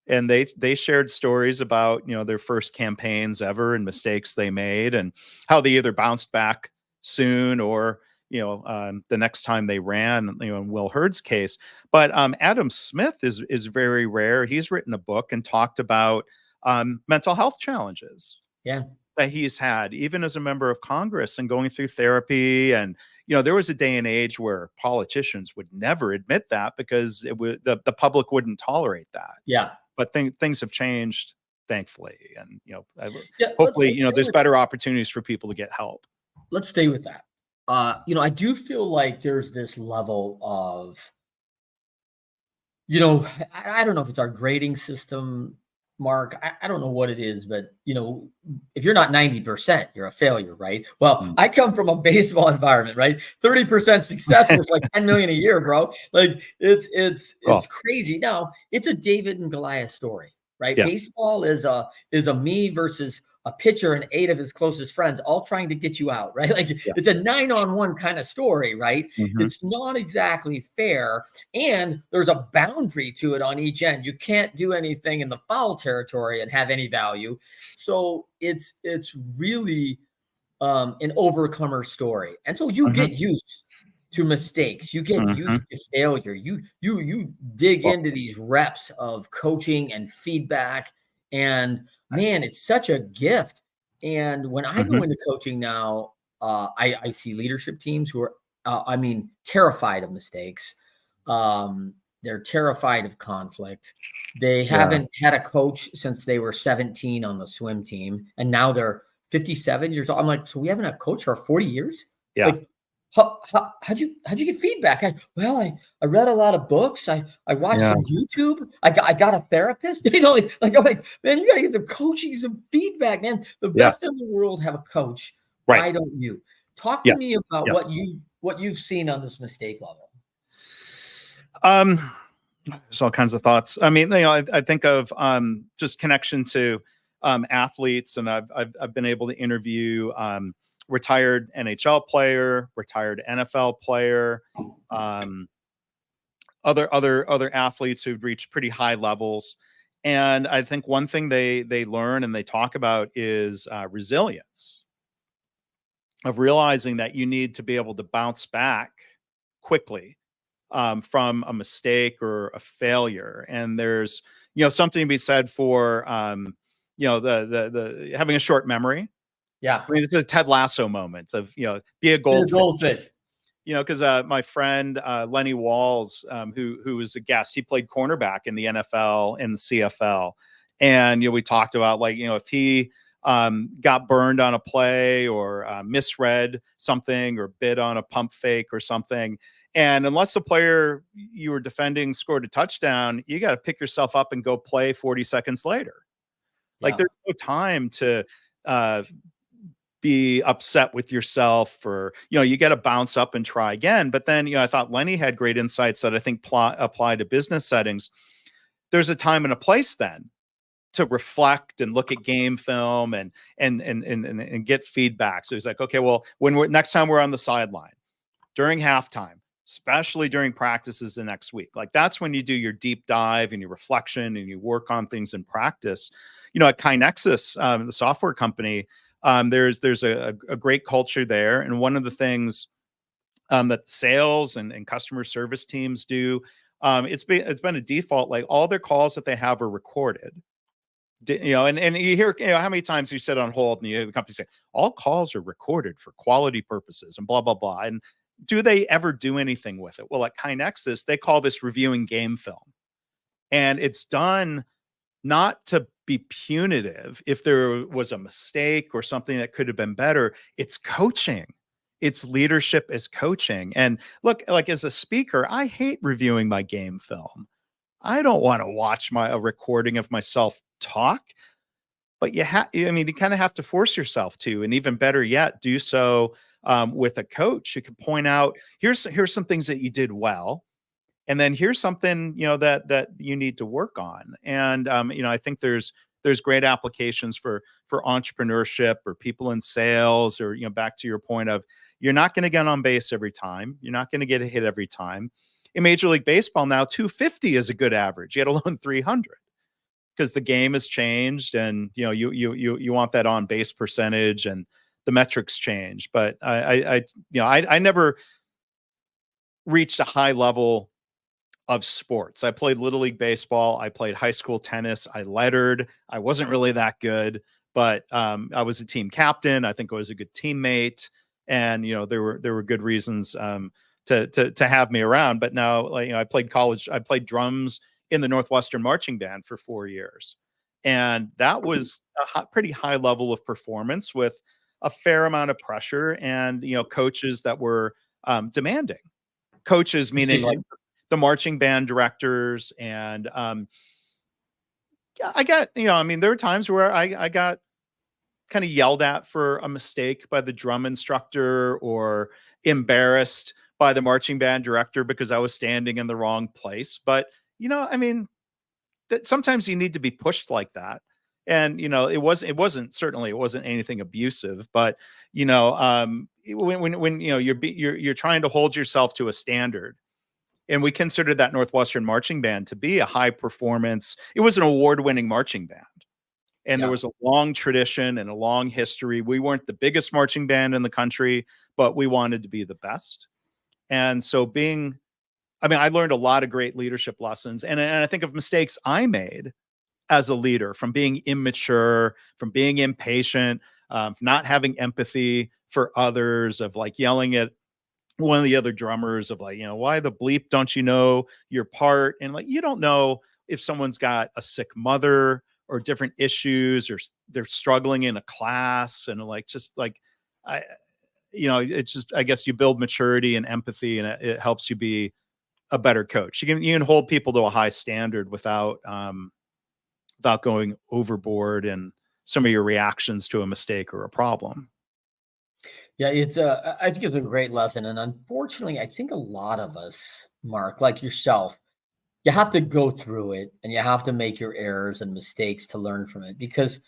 And they shared stories about, their first campaigns ever and mistakes they made and how they either bounced back soon or, the next time they ran, in Will Hurd's case. But Adam Smith is very rare. He's written a book and talked about mental health challenges that he's had, even as a member of Congress and going through therapy. And, there was a day and age where politicians would never admit that because the public wouldn't tolerate that. Yeah. But things have changed, thankfully. And, hopefully, there's better opportunities for people to get help. Let's stay with that. I do feel like there's this level of, I don't know if it's our grading system Mark, I don't know what it is, but if you're not 90%, you're a failure, right? Well, I come from a baseball environment, right? 30% success was like 10 million a year, bro. Like it's crazy. Now it's a David and Goliath story, right? Yeah. Baseball is a me versus a pitcher and 8 of his closest friends all trying to get you out, right? Like it's a 9-on-1 kind of story, right? It's not exactly fair. And there's a boundary to it on each end. You can't do anything in the foul territory and have any value. So it's really an overcomer story. And so you get used to mistakes. You get used to failure. You dig into these reps of coaching and feedback. And man, it's such a gift. And when I go into coaching now, I see leadership teams who are, terrified of mistakes. They're terrified of conflict. They haven't had a coach since they were 17 on the swim team, and now they're 57 years old. I'm like, so we haven't had a coach for 40 years? Yeah. Like, how'd you get feedback? I read a lot of books. I watched some YouTube. I got a therapist. I'm like, man, you gotta get the coaching some feedback, man. The best in the world have a coach. Right. Why don't you? Talk to me about what you've seen on this mistake level. There's all kinds of thoughts. I mean, I think of just connection to athletes, and I've been able to interview retired NHL player, retired NFL player, other athletes who've reached pretty high levels. And I think one thing they learn and they talk about is resilience, of realizing that you need to be able to bounce back quickly from a mistake or a failure. And there's, something to be said for, the having a short memory. Yeah. I mean, it's a Ted Lasso moment of, be a goldfish. Because my friend Lenny Walls, who was a guest, he played cornerback in the NFL and the CFL. And, we talked about if he got burned on a play or misread something or bid on a pump fake or something. And unless the player you were defending scored a touchdown, you got to pick yourself up and go play 40 seconds later. Like there's no time to be upset with yourself, or, you got to bounce up and try again. But then, I thought Lenny had great insights that I think apply to business settings. There's a time and a place then to reflect and look at game film and get feedback. So he's like, okay, well, next time we're on the sideline during halftime, especially during practices the next week, like that's when you do your deep dive and your reflection and you work on things in practice. At KaiNexus, the software company, there's a great culture there. And one of the things that sales and customer service teams do, it's been a default, like all their calls that they have are recorded. And you hear, how many times you sit on hold and you hear the company say, all calls are recorded for quality purposes and blah, blah, blah. And do they ever do anything with it? Well, at KaiNexus, they call this reviewing game film. And it's done not to be punitive if there was a mistake or something that could have been better. It's coaching. It's leadership as coaching. And look, like as a speaker, I hate reviewing my game film. I don't want to watch a recording of myself talk, but you kind of have to force yourself to, and even better yet, do so with a coach who can point out, here's some things that you did well, and then here's something, that you need to work on. And I think there's great applications for entrepreneurship or people in sales, or back to your point of, you're not going to get on base every time, you're not going to get a hit every time. In Major League Baseball now, 250 is a good average, yet alone 300, because the game has changed, and you want that on base percentage, and the metrics change. But I never reached a high level of sports. I played Little League Baseball. I played high school tennis. I lettered. I wasn't really that good, but I was a team captain. I think I was a good teammate, and there were good reasons to have me around. But now, I played college. I played drums in the Northwestern marching band for 4 years, and that was a pretty high level of performance with a fair amount of pressure, and coaches that were demanding. Coaches meaning like the marching band directors and I got, I mean, there were times where I got kind of yelled at for a mistake by the drum instructor, or embarrassed by the marching band director because I was standing in the wrong place. But, I mean, that sometimes you need to be pushed like that. And, it wasn't anything abusive, but, when you're trying to hold yourself to a standard. And we considered that Northwestern marching band to be a high performance. It was an award-winning marching band. And there Yeah. was a long tradition and a long history. We weren't the biggest marching band in the country, but we wanted to be the best. And so I learned a lot of great leadership lessons. And I think of mistakes I made as a leader, from being immature, from being impatient, not having empathy for others, of like yelling at one of the other drummers of like, why the bleep don't you know your part? And like, you don't know if someone's got a sick mother or different issues, or they're struggling in a class. And like, just like, it's just, I guess you build maturity and empathy, and it helps you be a better coach. You can hold people to a high standard without going overboard in some of your reactions to a mistake or a problem. Yeah, I think it's a great lesson. And unfortunately, I think a lot of us, Mark, like yourself, you have to go through it, and you have to make your errors and mistakes to learn from it. Because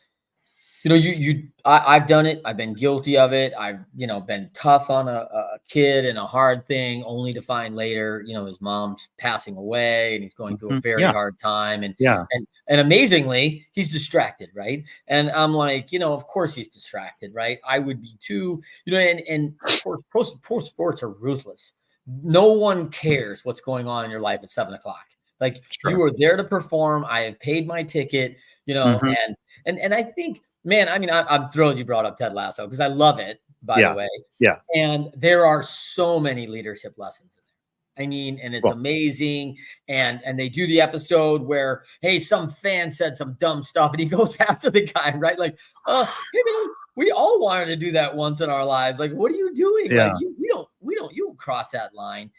I've done it. I've been guilty of it. I've, been tough on a kid and a hard thing, only to find later, his mom's passing away and he's going through a very hard time. And, Yeah. and amazingly, he's distracted. Right. And I'm like, of course he's distracted. Right. I would be too, and of course, pro sports are ruthless. No one cares what's going on in your life at 7:00. Like, Sure. you are there to perform. I have paid my ticket, Mhm. and I think, man, I mean, I'm thrilled you brought up Ted Lasso, because I love it, by the way. Yeah. And there are so many leadership lessons in there. I mean, and it's Well, amazing. And they do the episode where, hey, some fan said some dumb stuff, and he goes after the guy, right? Like, hey, man, we all wanted to do that once in our lives. Like, what are you doing? Yeah. Like, you don't cross that line.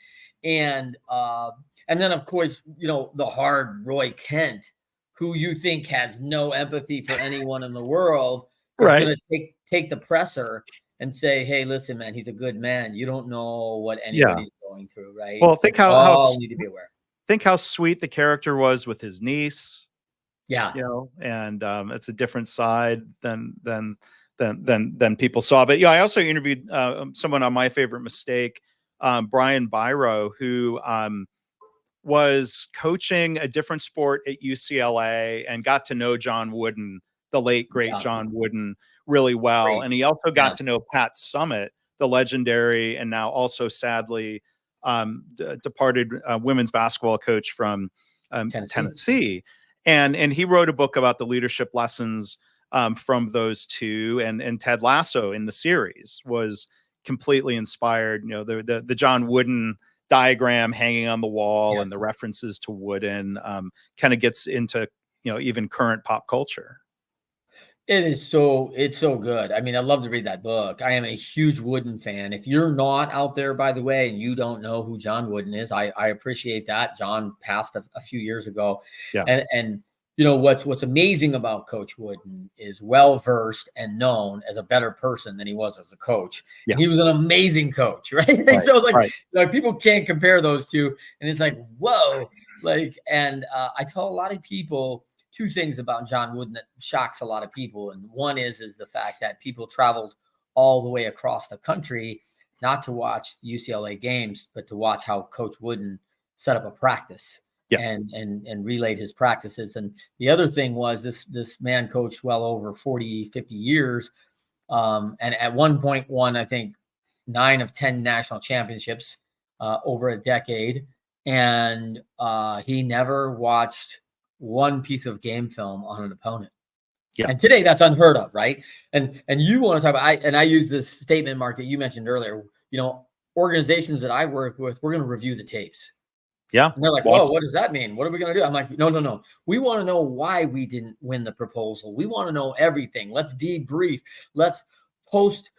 And then, of course, the hard Roy Kent, who you think has no empathy for anyone in the world, is Right. going to take the presser and say, hey, listen, man, he's a good man. You don't know what anybody's going through, right? Well, think how all need to be aware. Think how sweet the character was with his niece. Yeah. And it's a different side than people saw. But I also interviewed someone on My Favorite Mistake, Brian Biro, who was coaching a different sport at UCLA and got to know John Wooden, the late great John Wooden, really well. Great. And he also got to know Pat Summitt, the legendary and now also sadly departed women's basketball coach from Tennessee. And he wrote a book about the leadership lessons from those two. And Ted Lasso in the series was completely inspired. The John Wooden diagram hanging on the wall and the references to Wooden kind of gets into, even current pop culture. It's so good. I mean, I love to read that book. I am a huge Wooden fan. If you're not out there, by the way, and you don't know who John Wooden is, I appreciate that. John passed a few years ago. Yeah. And what's amazing about Coach Wooden is well-versed and known as a better person than he was as a coach. Yeah. He was an amazing coach, right? So like people can't compare those two. And it's like, whoa, and I tell a lot of people two things about John Wooden that shocks a lot of people. And one is the fact that people traveled all the way across the country, not to watch the UCLA games, but to watch how Coach Wooden set up a practice. And relayed his practices. And the other thing was this man coached well over 40, 50 years. And at one point won, I think, 9 of 10 national championships over a decade. And he never watched one piece of game film on an opponent. Yeah. And today that's unheard of, right? And you want to talk about, I use this statement, Mark, that you mentioned earlier, organizations that I work with, we're going to review the tapes. Yeah. And they're like, whoa, what does that mean? What are we going to do? I'm like, no. We want to know why we didn't win the proposal. We want to know everything. Let's debrief. Let's post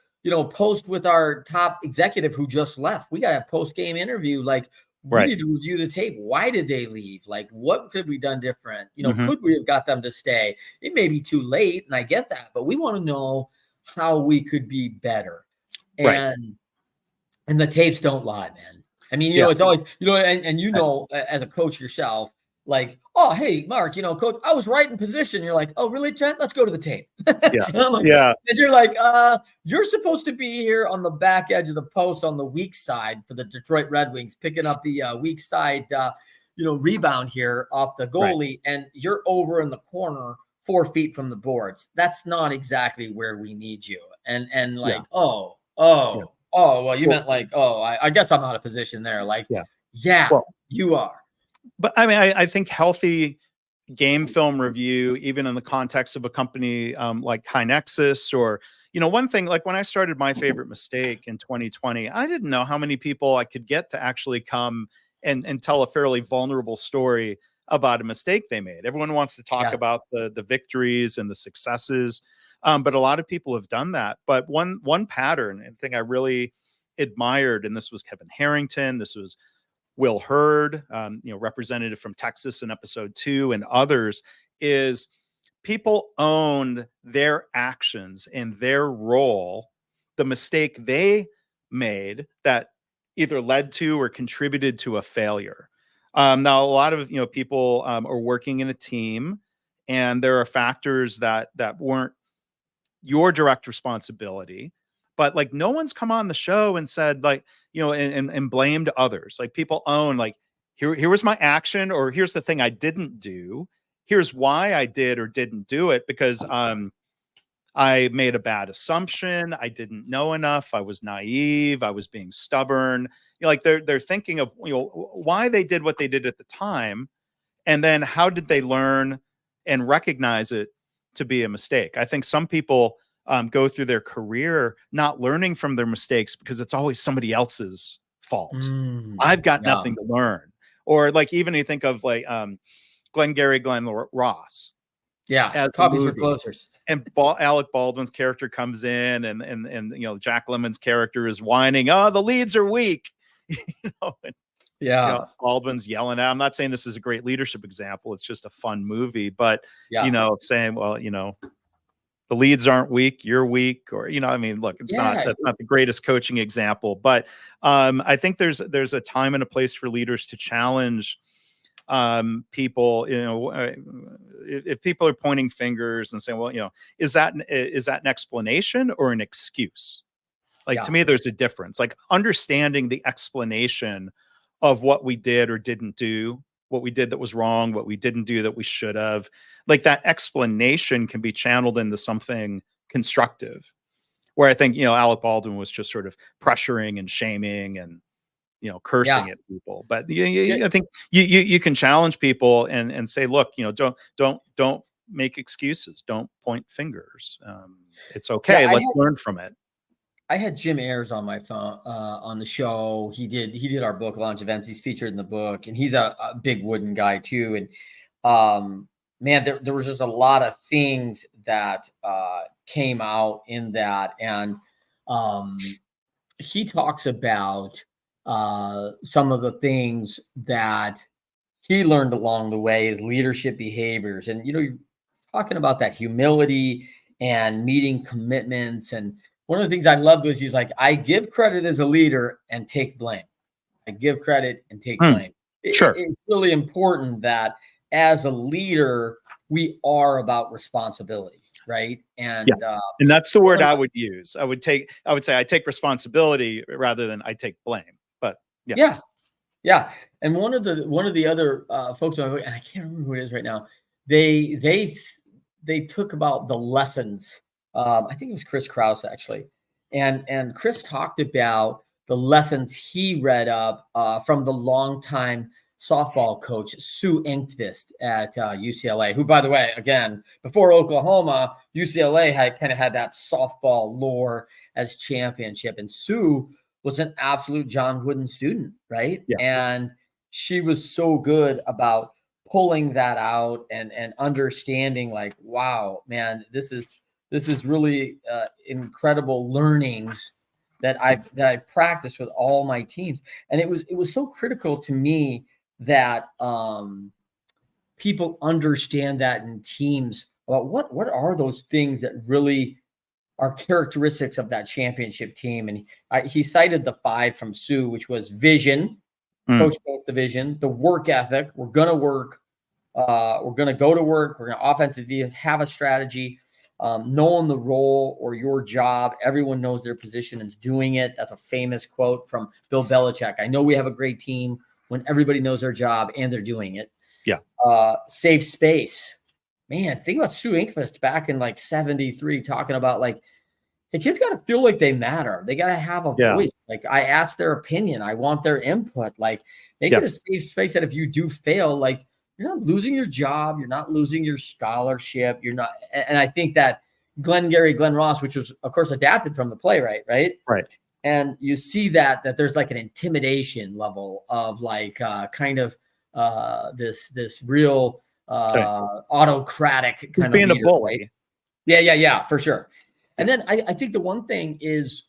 with our top executive who just left. We got a post-game interview. Like, we need to review the tape. Why did they leave? Like, what could we done different? Could we have got them to stay? It may be too late, and I get that, but we want to know how we could be better. And the tapes don't lie, man. I mean, it's always, and as a coach yourself, like, oh, hey, Mark, coach, I was right in position. You're like, oh, really, Trent? Let's go to the tape. And I'm like, and you're like, you're supposed to be here on the back edge of the post on the weak side for the Detroit Red Wings, picking up the weak side, rebound here off the goalie, and you're over in the corner 4 feet from the boards. That's not exactly where we need you. And like, well, you meant like, I guess I'm out of position there. Like, well, you are. But I mean, I think healthy game film review, even in the context of a company like HiNexus, or, one thing, like when I started My Favorite Mistake in 2020, I didn't know how many people I could get to actually come and tell a fairly vulnerable story about a mistake they made. Everyone wants to talk about the victories and the successes, but a lot of people have done that. But one pattern and thing I really admired, and this was Kevin Harrington, this was Will Hurd, representative from Texas in episode 2, and others, is people owned their actions and their role, the mistake they made that either led to or contributed to a failure. Now, a lot of people are working in a team, and there are factors that weren't your direct responsibility. But like, no one's come on the show and said, like, and blamed others. Like, people own, like, here was my action, or here's the thing I didn't do. Here's why I did or didn't do it, because I made a bad assumption. I didn't know enough. I was naive. I was being stubborn. Like, they're thinking of why they did what they did at the time, and then how did they learn and recognize it to be a mistake. I think some people go through their career not learning from their mistakes because it's always somebody else's fault. I've got nothing to learn. Or like, even you think of like Glenn Ross. Yeah, copies for closers. And Alec Baldwin's character comes in, and Jack Lemmon's character is whining, "Oh, the leads are weak." Baldwin's yelling at. I'm not saying this is a great leadership example. It's just a fun movie, but saying, well, the leads aren't weak, you're weak, or I mean, look, that's not the greatest coaching example, but I think there's a time and a place for leaders to challenge people. If people are pointing fingers and saying, well, is that an explanation or an excuse? Like, to me, there's a difference. Like, understanding the explanation of what we did or didn't do, what we did that was wrong, what we didn't do that we should have. Like, that explanation can be channeled into something constructive, where I think, Alec Baldwin was just sort of pressuring and shaming and, cursing at people. But I think you can challenge people and say, look, don't make excuses. Don't point fingers. It's okay. Let's learn from it. I had Jim Ayers on my phone on the show. He did our book launch events. He's featured in the book, and he's a big wooden guy too. And man, there was just a lot of things that came out in that. And he talks about some of the things that he learned along the way, his leadership behaviors. And, you're talking about that humility and meeting commitments. And one of the things I loved was he's like, I give credit as a leader and take blame. I give credit and take blame. Sure. It's really important that as a leader, we are about responsibility, right? And and that's the word I would use. I would say I take responsibility rather than I take blame. But yeah. And one of the other folks, and I can't remember who it is right now. They took about the lessons. I think it was Chris Krause, actually. And Chris talked about the lessons he read up from the longtime softball coach, Sue Enqvist at UCLA, who, by the way, again, before Oklahoma, UCLA had that softball lore as championship. And Sue was an absolute John Wooden student, right? Yeah. And she was so good about pulling that out and understanding, like, wow, man, this is really incredible learnings that I practiced with all my teams. And it was so critical to me that people understand that in teams about what are those things that really are characteristics of that championship team. And he cited the 5 from Sue, which was vision. Coach paints the vision, the work ethic. We're gonna work. We're gonna go to work. We're gonna offensive defense, have a strategy. Knowing the role or your job, everyone knows their position and is doing it. That's a famous quote from Bill Belichick. I know we have a great team when everybody knows their job and they're doing it. Yeah. Safe space. Man, think about Sue Inkfist back in like 73 talking about like, the kids got to feel like they matter. They got to have a voice. Like I ask their opinion. I want their input. Like make it a safe space that if you do fail, like you're not losing your job. You're not losing your scholarship. You're not. And I think that Glenn Ross, which was of course adapted from the playwright, right? Right. And you see that there's like an intimidation level of like kind of this real autocratic kind of being leader, a bully. Right? Yeah, for sure. And then I think the one thing is,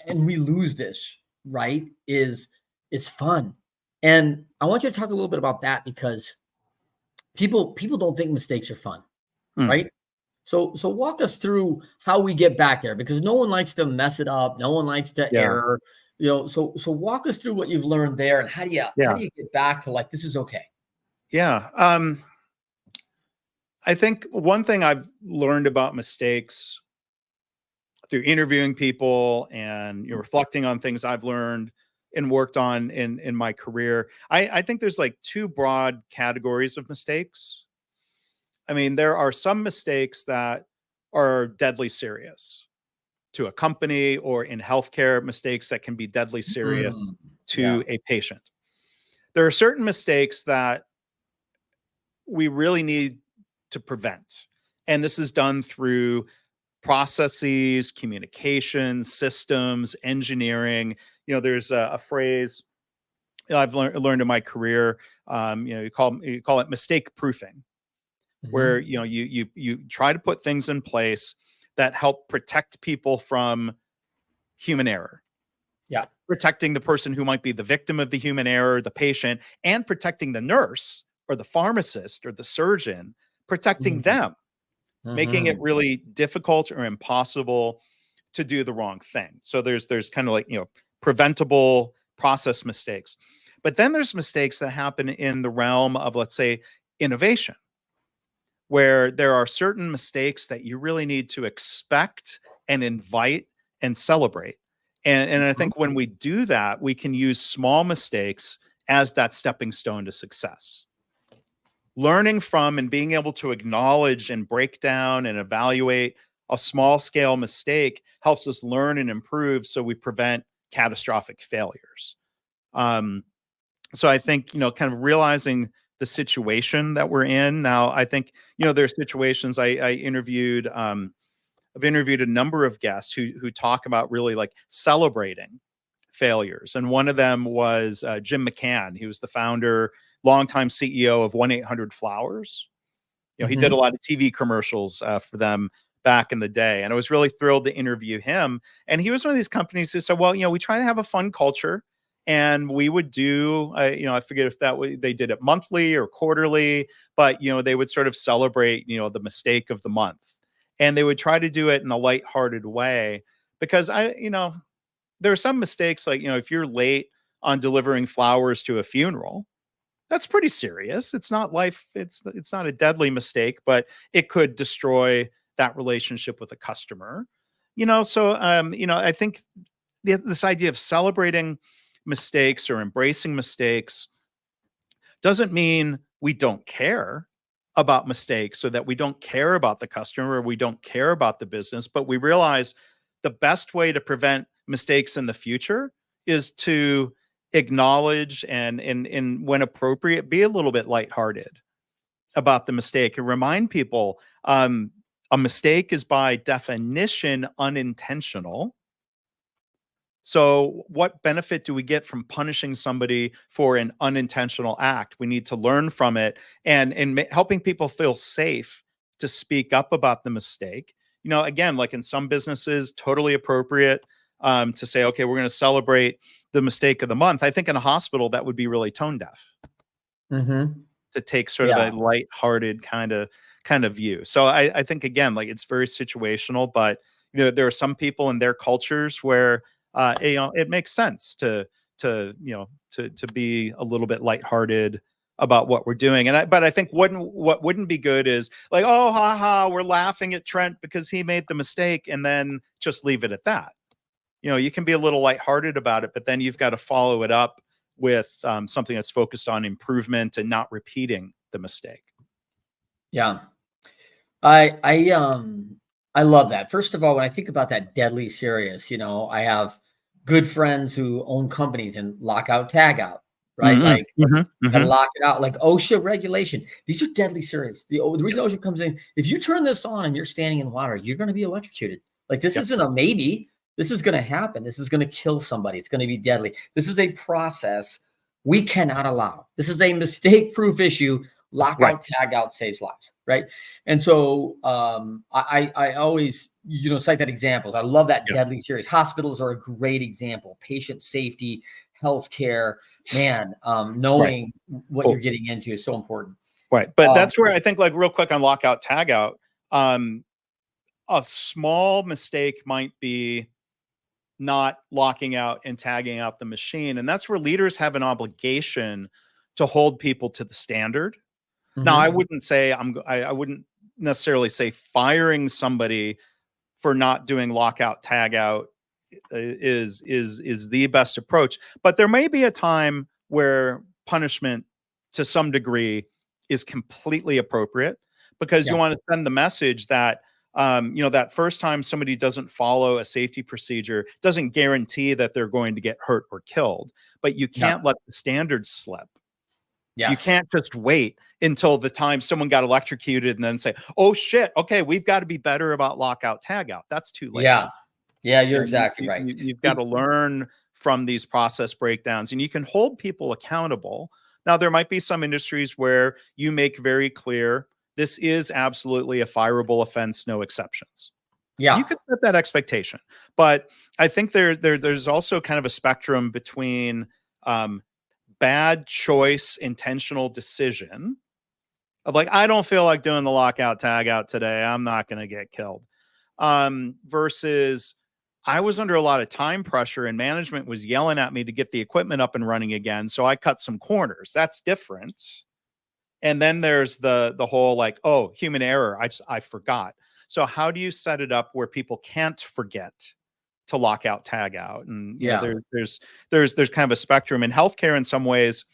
and we lose this, right, is it's fun. And I want you to talk a little bit about that because people don't think mistakes are fun, right? So walk us through how we get back there because no one likes to mess it up. No one likes to error, so walk us through what you've learned there and how do you get back to like, this is okay. Yeah. I think one thing I've learned about mistakes through interviewing people and reflecting on things I've learned and worked on in my career, I think there's like 2 broad categories of mistakes. I mean, there are some mistakes that are deadly serious to a company or in healthcare, mistakes that can be deadly serious to a patient. There are certain mistakes that we really need to prevent. And this is done through processes, communication, systems, engineering. There's a phrase I've learned in my career. You call it mistake proofing, where you try to put things in place that help protect people from human error. Yeah, protecting the person who might be the victim of the human error, the patient, and protecting the nurse or the pharmacist or the surgeon, protecting them. Making it really difficult or impossible to do the wrong thing. So there's kind of like, preventable process mistakes. But then there's mistakes that happen in the realm of, let's say, innovation, where there are certain mistakes that you really need to expect and invite and celebrate. And I think when we do that, we can use small mistakes as that stepping stone to success. Learning from and being able to acknowledge and break down and evaluate a small scale mistake helps us learn and improve so we prevent catastrophic failures. So I think, kind of realizing the situation that we're in now, I think, there's situations I interviewed, I've interviewed a number of guests who talk about really like celebrating failures. And one of them was Jim McCann. He was the founder, longtime CEO of 1-800-Flowers. He did a lot of TV commercials for them back in the day. And I was really thrilled to interview him. And he was one of these companies who said, well, we try to have a fun culture. And we would do, I forget if they did it monthly or quarterly, but, they would sort of celebrate, the mistake of the month. And they would try to do it in a lighthearted way because there are some mistakes like, if you're late on delivering flowers to a funeral, that's pretty serious. It's not life. It's not a deadly mistake, but it could destroy that relationship with a customer, So, I think this idea of celebrating mistakes or embracing mistakes doesn't mean we don't care about mistakes or that we don't care about the customer or we don't care about the business, but we realize the best way to prevent mistakes in the future is to acknowledge and when appropriate, be a little bit lighthearted about the mistake and remind people a mistake is by definition unintentional. So what benefit do we get from punishing somebody for an unintentional act? We need to learn from it and helping people feel safe to speak up about the mistake. Again, like in some businesses, totally appropriate to say, okay, we're going to celebrate the mistake of the month. I think in a hospital that would be really tone deaf to take sort of a lighthearted kind of view. So I think again, like it's very situational, but there are some people in their cultures where it makes sense to be a little bit lighthearted about what we're doing. But I think what wouldn't be good is like, oh, haha, we're laughing at Trent because he made the mistake, and then just leave it at that. You can be a little lighthearted about it, but then you've got to follow it up with something that's focused on improvement and not repeating the mistake. Yeah. I love that. First of all, when I think about that deadly serious, I have good friends who own companies and lockout, tag out, right? Like gotta lock it out, like OSHA regulation. These are deadly serious. The reason OSHA comes in, if you turn this on and you're standing in water, you're going to be electrocuted. Like this isn't a maybe. This is going to happen. This is going to kill somebody. It's going to be deadly. This is a process we cannot allow. This is a mistake-proof issue. Lockout, tag out saves lives, right? And so I always, cite that example. I love that deadly serious. Hospitals are a great example. Patient safety, healthcare, man, knowing what you're getting into is so important. Right. But that's where I think, like, real quick on lockout, tag out, a small mistake might be not locking out and tagging out the machine. And that's where leaders have an obligation to hold people to the standard. Now, I wouldn't say I wouldn't necessarily say firing somebody for not doing lockout, tag out is the best approach. But there may be a time where punishment to some degree is completely appropriate, because you want to send the message that that first time somebody doesn't follow a safety procedure doesn't guarantee that they're going to get hurt or killed, but you can't let the standards slip. You can't just wait until the time someone got electrocuted and then say, oh shit, okay, we've got to be better about lockout, tag out. That's too late. Yeah, you're exactly right. You've got to learn from these process breakdowns, and you can hold people accountable. Now, there might be some industries where you make very clear this is absolutely a fireable offense, no exceptions. You could set that expectation. But I think there's also kind of a spectrum between bad choice, intentional decision of like, I don't feel like doing the lockout, tag out today, I'm not going to get killed. Versus I was under a lot of time pressure and management was yelling at me to get the equipment up and running again. So I cut some corners. That's different. And then there's the whole like, oh, human error. I forgot. So how do you set it up where people can't forget to lock out, tag out? And there's kind of a spectrum. In healthcare, in some ways,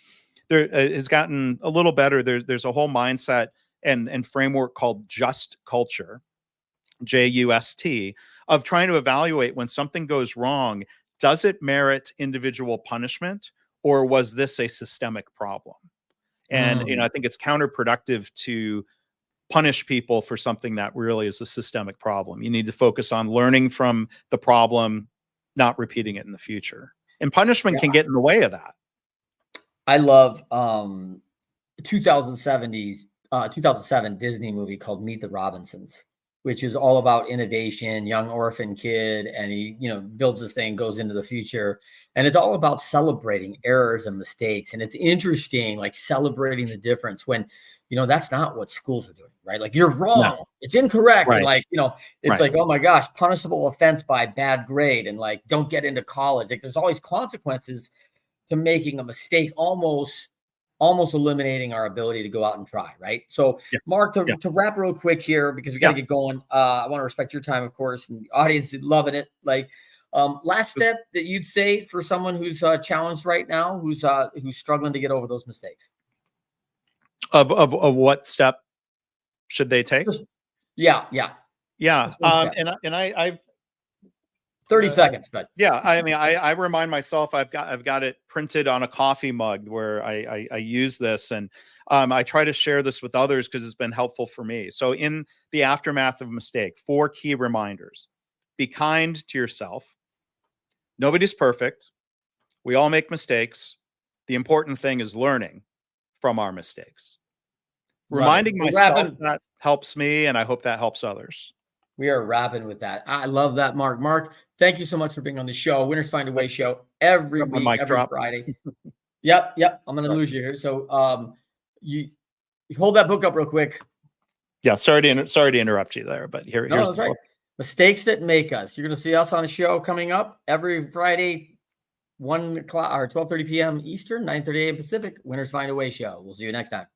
there has gotten a little better. There's a whole mindset and framework called just culture, JUST, of trying to evaluate when something goes wrong, does it merit individual punishment, or was this a systemic problem? And I think it's counterproductive to punish people for something that really is a systemic problem. You need to focus on learning from the problem, not repeating it in the future. And punishment can get in the way of that. I love 2007 Disney movie called Meet the Robinsons, which is all about innovation, young orphan kid, and he, builds this thing, goes into the future. And it's all about celebrating errors and mistakes. And it's interesting, like celebrating the difference when, that's not what schools are doing, right? Like you're wrong. No. It's incorrect. Right. And like, it's like, oh my gosh, punishable offense by bad grade. And like, don't get into college. Like there's always consequences to making a mistake, almost eliminating our ability to go out and try, right? So, Mark, to wrap real quick here, because we got to get going. I want to respect your time, of course, and the audience is loving it. Like, last step that you'd say for someone who's challenged right now, who's struggling to get over those mistakes. Of what step should they take? Yeah. And I 30 seconds, but I mean, I remind myself I've got it printed on a coffee mug where I use this, and I try to share this with others because it's been helpful for me. So in the aftermath of a mistake, 4 key reminders: be kind to yourself. Nobody's perfect. We all make mistakes. The important thing is learning from our mistakes. Reminding myself that helps me, and I hope that helps others. We are wrapping with that. I love that, Mark. Mark, thank you so much for being on the show. Winners Find a Way show every My week, mic every drop. Friday. Yep. I'm going to lose you here. So you hold that book up real quick. Yeah, sorry to interrupt you there, but here's that's the right. book. Mistakes That Make Us. You're going to see us on a show coming up every Friday, 1 o'clock or 12:30 p.m. Eastern, 9:30 a.m. Pacific. Winners Find a Way show. We'll see you next time.